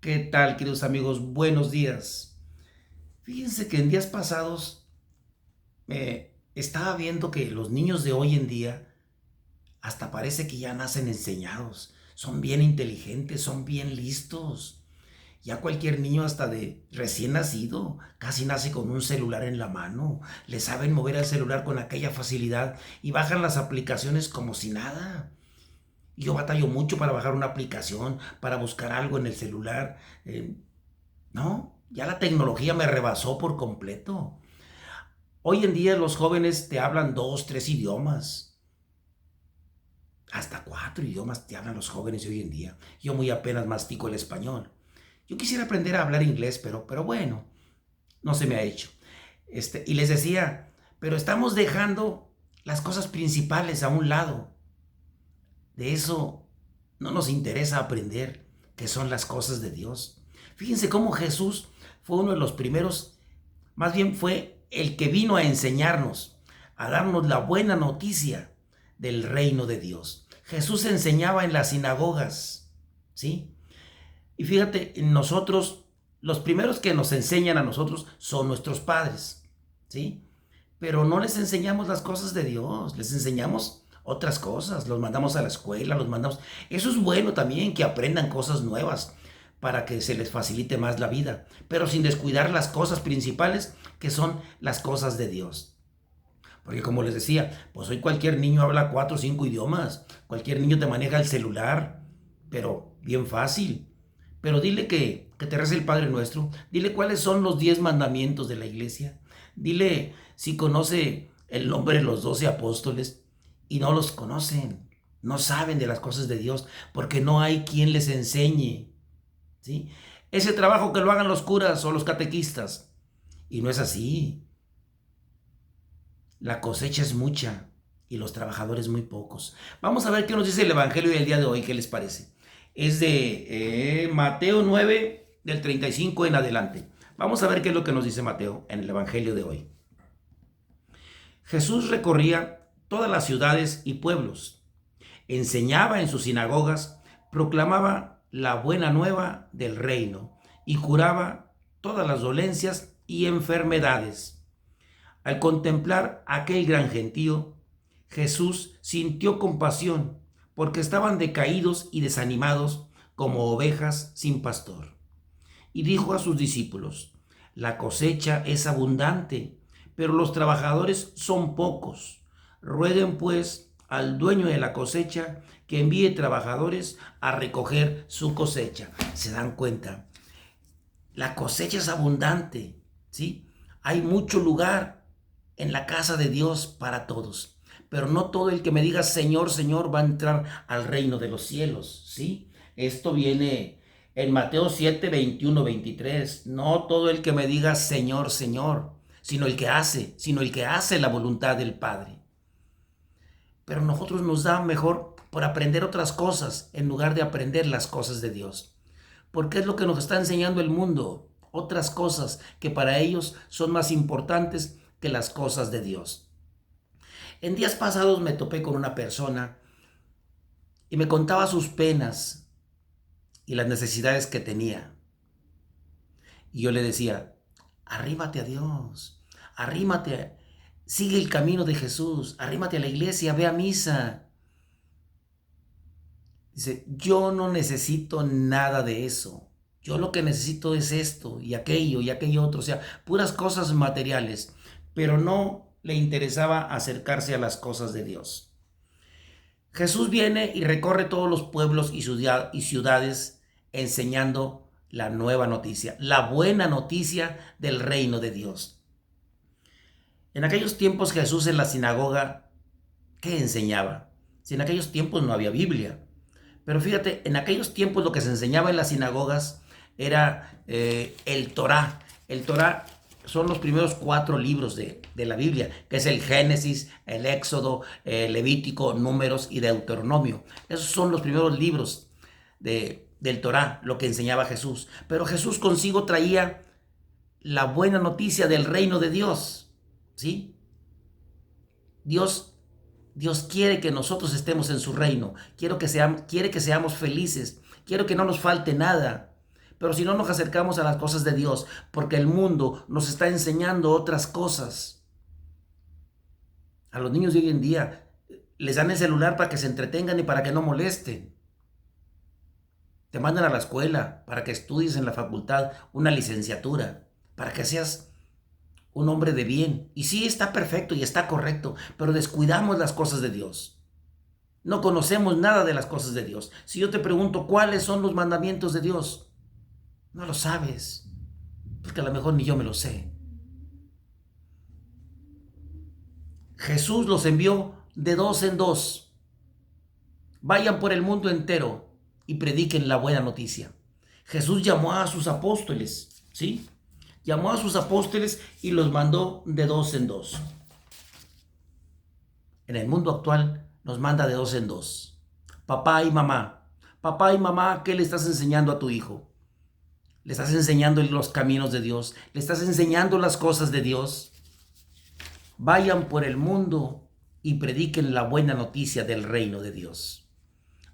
¿Qué tal, queridos amigos? Buenos días. Fíjense que en días pasados estaba viendo que los niños de hoy en día hasta parece que ya nacen enseñados. Son bien inteligentes, son bien listos. Ya cualquier niño hasta de recién nacido casi nace con un celular en la mano. Le saben mover el celular con aquella facilidad y bajan las aplicaciones como si nada. Yo batallo mucho para bajar una aplicación, para buscar algo en el celular. No, ya la tecnología me rebasó por completo. Hoy en día los jóvenes te hablan dos, tres idiomas, hasta cuatro idiomas te hablan los jóvenes de hoy en día. Yo muy apenas mastico el español. Yo quisiera aprender a hablar inglés, pero bueno, no se me ha hecho. Y les decía, pero estamos dejando las cosas principales a un lado. De eso no nos interesa aprender, que son las cosas de Dios. Fíjense cómo Jesús fue uno de los primeros. Más bien fue el que vino a enseñarnos, a darnos la buena noticia del reino de Dios. Jesús enseñaba en las sinagogas, ¿sí? Y fíjate, nosotros, los primeros que nos enseñan a nosotros son nuestros padres, ¿sí? Pero no les enseñamos las cosas de Dios, les enseñamos otras cosas, los mandamos a la escuela, los mandamos. Eso es bueno también, que aprendan cosas nuevas para que se les facilite más la vida, pero sin descuidar las cosas principales que son las cosas de Dios. Porque como les decía, pues hoy cualquier niño habla cuatro o cinco idiomas, cualquier niño te maneja el celular, pero bien fácil. Pero dile que te rece el Padre Nuestro, dile cuáles son los 10 mandamientos de la iglesia, dile si conoce el nombre de los 12 apóstoles y no los conocen, no saben de las cosas de Dios, porque no hay quien les enseñe, ¿sí? Ese trabajo que lo hagan los curas o los catequistas, y no es así. La cosecha es mucha y los trabajadores muy pocos. Vamos a ver qué nos dice el Evangelio del día de hoy, ¿qué les parece? Es de Mateo 9, del 35 en adelante. Vamos a ver qué es lo que nos dice Mateo en el Evangelio de hoy. Jesús recorría todas las ciudades y pueblos, enseñaba en sus sinagogas, proclamaba la buena nueva del reino y curaba todas las dolencias y enfermedades. Al contemplar aquel gran gentío, Jesús sintió compasión porque estaban decaídos y desanimados como ovejas sin pastor. Y dijo a sus discípulos, la cosecha es abundante, pero los trabajadores son pocos. Rueguen pues al dueño de la cosecha que envíe trabajadores a recoger su cosecha. ¿Se dan cuenta? La cosecha es abundante, ¿sí? Hay mucho lugar en la casa de Dios para todos, pero no todo el que me diga Señor, Señor va a entrar al reino de los cielos, ¿sí? Esto viene en Mateo 7, 21, 23. No todo el que me diga Señor, Señor, sino el que hace la voluntad del Padre. Pero nosotros nos da mejor por aprender otras cosas en lugar de aprender las cosas de Dios. Porque es lo que nos está enseñando el mundo, otras cosas que para ellos son más importantes que las cosas de Dios. En días pasados me topé con una persona y me contaba sus penas y las necesidades que tenía. Y yo le decía, arrímate a Dios, arrímate, sigue el camino de Jesús, arrímate a la iglesia, ve a misa. Dice, yo no necesito nada de eso. Yo lo que necesito es esto y aquello otro, o sea, puras cosas materiales, pero no le interesaba acercarse a las cosas de Dios. Jesús viene y recorre todos los pueblos y ciudades enseñando la nueva noticia, la buena noticia del reino de Dios. En aquellos tiempos Jesús en la sinagoga, ¿qué enseñaba? Si en aquellos tiempos no había Biblia. Pero fíjate, en aquellos tiempos lo que se enseñaba en las sinagogas era el Torá. El Torá son los primeros 4 libros de la Biblia, que es el Génesis, el Éxodo, Levítico, Números y Deuteronomio. Esos son los primeros libros del Torá, lo que enseñaba Jesús. Pero Jesús consigo traía la buena noticia del reino de Dios, ¿sí? Dios Dios quiere que nosotros estemos en su reino. Quiere que seamos felices. Quiero que no nos falte nada. pero si no nos acercamos a las cosas de Dios, porque el mundo nos está enseñando otras cosas. A los niños de hoy en día les dan el celular para que se entretengan y para que no molesten. Te mandan a la escuela para que estudies en la facultad una licenciatura, para que seas un hombre de bien. Y sí, está perfecto y está correcto, pero descuidamos las cosas de Dios. No conocemos nada de las cosas de Dios. Si yo te pregunto cuáles son los mandamientos de Dios, no lo sabes, porque a lo mejor ni yo me lo sé. Jesús los envió de dos en dos. Vayan por el mundo entero y prediquen la buena noticia. Jesús llamó a sus apóstoles, ¿sí? Llamó a sus apóstoles y los mandó de dos en dos. En el mundo actual nos manda de dos en dos. Papá y mamá. Papá y mamá, ¿qué le estás enseñando a tu hijo? ¿Le estás enseñando los caminos de Dios? ¿Le estás enseñando las cosas de Dios? Vayan por el mundo y prediquen la buena noticia del reino de Dios.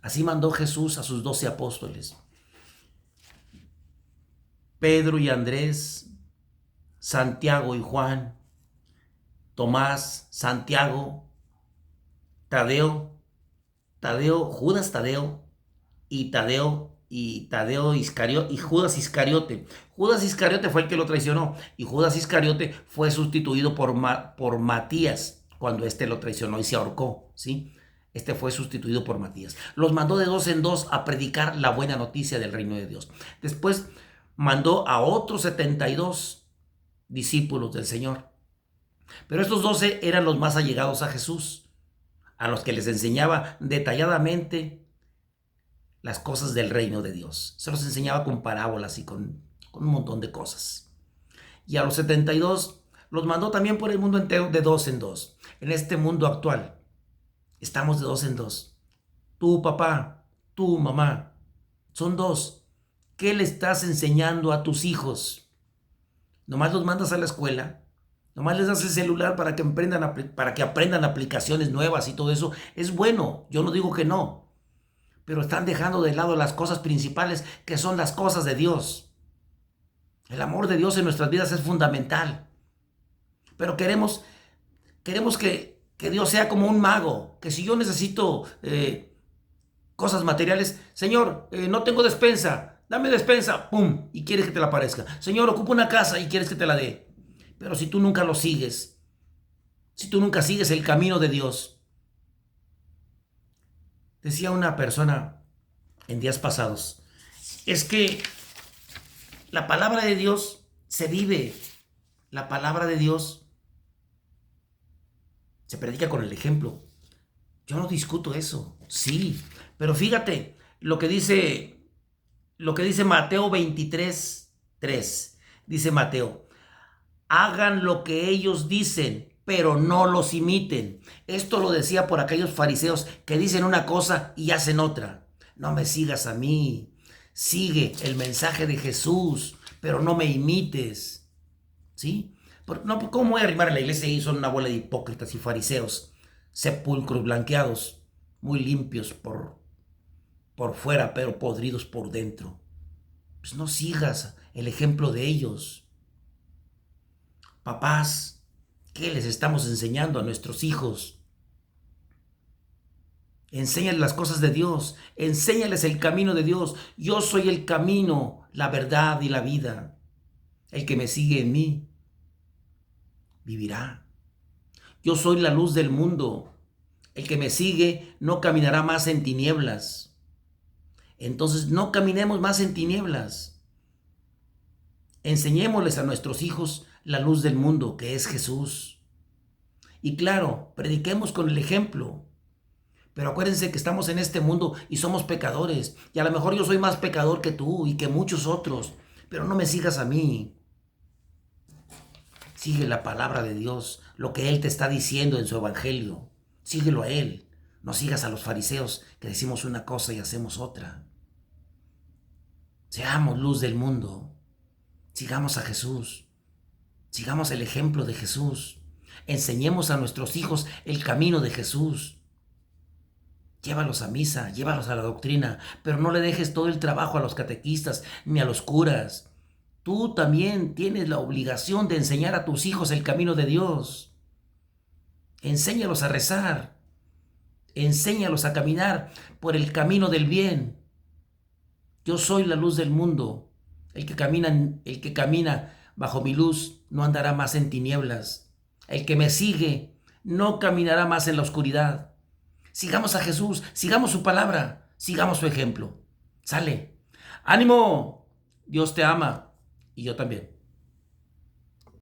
Así mandó Jesús a sus 12 apóstoles. Pedro y Andrés, Santiago y Juan, Tomás, Santiago, Judas Tadeo y Judas Iscariote. Judas Iscariote fue el que lo traicionó y Judas Iscariote fue sustituido por Matías cuando éste lo traicionó y se ahorcó, ¿sí? Este fue sustituido por Matías. Los mandó de dos en dos a predicar la buena noticia del reino de Dios. Después mandó a otros 72 discípulos del Señor. Pero estos 12 eran los más allegados a Jesús, a los que les enseñaba detalladamente las cosas del reino de Dios. Se los enseñaba con parábolas y con un montón de cosas. Y a los 72 los mandó también por el mundo entero de dos en dos. En este mundo actual estamos de dos en dos. Tu papá, tu mamá, son dos. ¿Qué le estás enseñando a tus hijos? Nomás los mandas a la escuela, nomás les das el celular para que aprendan aplicaciones nuevas y todo eso. Es bueno, yo no digo que no, pero están dejando de lado las cosas principales, que son las cosas de Dios. El amor de Dios en nuestras vidas es fundamental, pero queremos que Dios sea como un mago, que si yo necesito cosas materiales, Señor, no tengo despensa, dame despensa, pum, y quieres que te la aparezca. Señor, ocupo una casa y quieres que te la dé. Pero si tú nunca lo sigues, si tú nunca sigues el camino de Dios. Decía una persona en días pasados, es que la palabra de Dios se vive, la palabra de Dios se predica con el ejemplo. Yo no discuto eso, sí, pero fíjate lo que dice Mateo 23:3. Dice Mateo: hagan lo que ellos dicen, pero no los imiten. Esto lo decía por aquellos fariseos que dicen una cosa y hacen otra. No me sigas a mí, sigue el mensaje de Jesús, pero no me imites, ¿sí? No, ¿cómo voy a arrimar a la iglesia y son una bola de hipócritas y fariseos, sepulcros blanqueados, muy limpios por fuera, pero podridos por dentro? Pues no sigas el ejemplo de ellos. Papás, ¿qué les estamos enseñando a nuestros hijos? Enséñales las cosas de Dios, enséñales el camino de Dios. Yo soy el camino, la verdad y la vida. El que me sigue en mí vivirá. Yo soy la luz del mundo. El que me sigue no caminará más en tinieblas. Entonces no caminemos más en tinieblas. Enseñémosles a nuestros hijos la luz del mundo, que es Jesús. Y claro, prediquemos con el ejemplo. Pero acuérdense que estamos en este mundo y somos pecadores. Y a lo mejor yo soy más pecador que tú y que muchos otros. Pero no me sigas a mí. Sigue la palabra de Dios, lo que Él te está diciendo en su evangelio. Síguelo a Él. No sigas a los fariseos que decimos una cosa y hacemos otra. Seamos luz del mundo. Sigamos a Jesús. Sigamos el ejemplo de Jesús. Enseñemos a nuestros hijos el camino de Jesús. Llévalos a misa, llévalos a la doctrina, pero no le dejes todo el trabajo a los catequistas ni a los curas. Tú también tienes la obligación de enseñar a tus hijos el camino de Dios. Enséñalos a rezar, enséñalos a caminar por el camino del bien. Yo soy la luz del mundo. El que camina bajo mi luz no andará más en tinieblas. El que me sigue no caminará más en la oscuridad. Sigamos a Jesús, sigamos su palabra, sigamos su ejemplo. Sale. ¡Ánimo! Dios te ama y yo también.